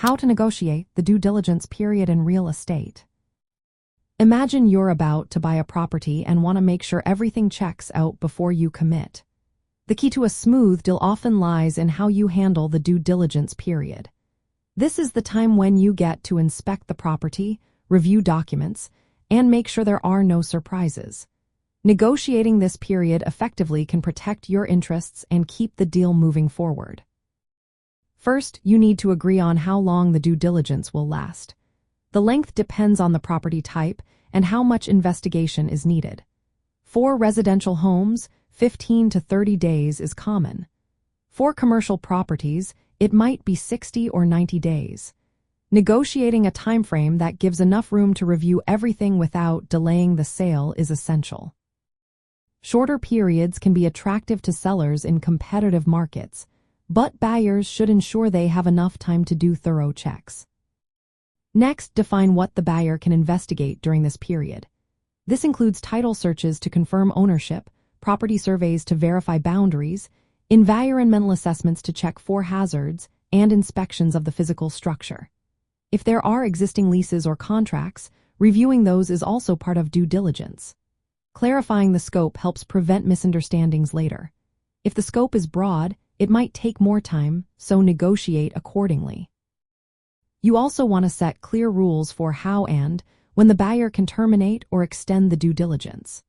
How to negotiate the due diligence period in real estate. Imagine you're about to buy a property and want to make sure everything checks out before you commit. The key to a smooth deal often lies in how you handle the due diligence period. This is the time when you get to inspect the property, review documents, and make sure there are no surprises. Negotiating this period effectively can protect your interests and keep the deal moving forward. First, you need to agree on how long the due diligence will last. The length depends on the property type and how much investigation is needed. For residential homes, 15 to 30 days is common. For commercial properties, it might be 60 or 90 days. Negotiating a timeframe that gives enough room to review everything without delaying the sale is essential. Shorter periods can be attractive to sellers in competitive markets, but buyers should ensure they have enough time to do thorough checks. Next, define what the buyer can investigate during this period. This includes title searches to confirm ownership, property surveys to verify boundaries, environmental assessments to check for hazards, and inspections of the physical structure. If there are existing leases or contracts, reviewing those is also part of due diligence. Clarifying the scope helps prevent misunderstandings later. If the scope is broad, it might take more time, so negotiate accordingly. You also want to set clear rules for how and when the buyer can terminate or extend the due diligence.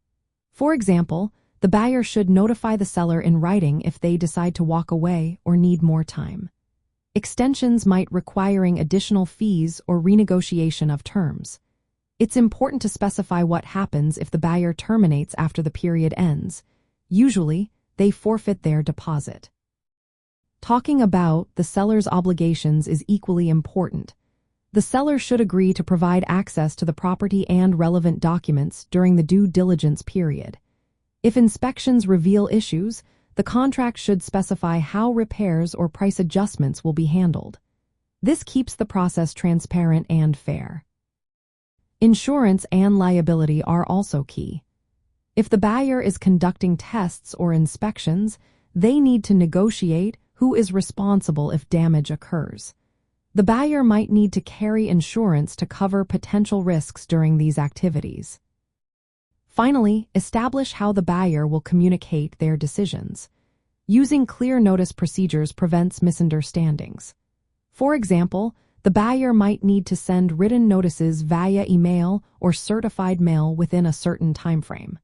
For example, the buyer should notify the seller in writing if they decide to walk away or need more time. Extensions might requiring additional fees or renegotiation of terms. It's important to specify what happens if the buyer terminates after the period ends. Usually, they forfeit their deposit. Talking about the seller's obligations is equally important. The seller should agree to provide access to the property and relevant documents during the due diligence period. If inspections reveal issues, the contract should specify how repairs or price adjustments will be handled. This keeps the process transparent and fair. Insurance and liability are also key. If the buyer is conducting tests or inspections, they need to negotiate who is responsible if damage occurs. The buyer might need to carry insurance to cover potential risks during these activities. Finally, establish how the buyer will communicate their decisions. Using clear notice procedures prevents misunderstandings. For example, the buyer might need to send written notices via email or certified mail within a certain timeframe.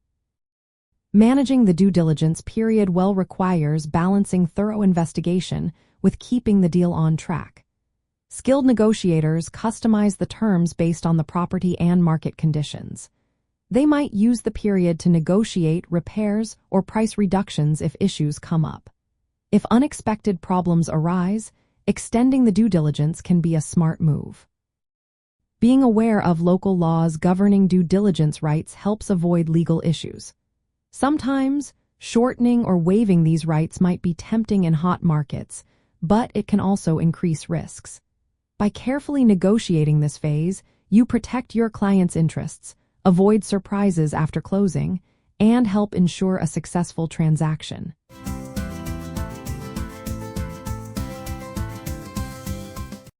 Managing the due diligence period well requires balancing thorough investigation with keeping the deal on track. Skilled negotiators customize the terms based on the property and market conditions. They might use the period to negotiate repairs or price reductions if issues come up. If unexpected problems arise, extending the due diligence can be a smart move. Being aware of local laws governing due diligence rights helps avoid legal issues. Sometimes, shortening or waiving these rights might be tempting in hot markets, but it can also increase risks. By carefully negotiating this phase, you protect your client's interests, avoid surprises after closing, and help ensure a successful transaction.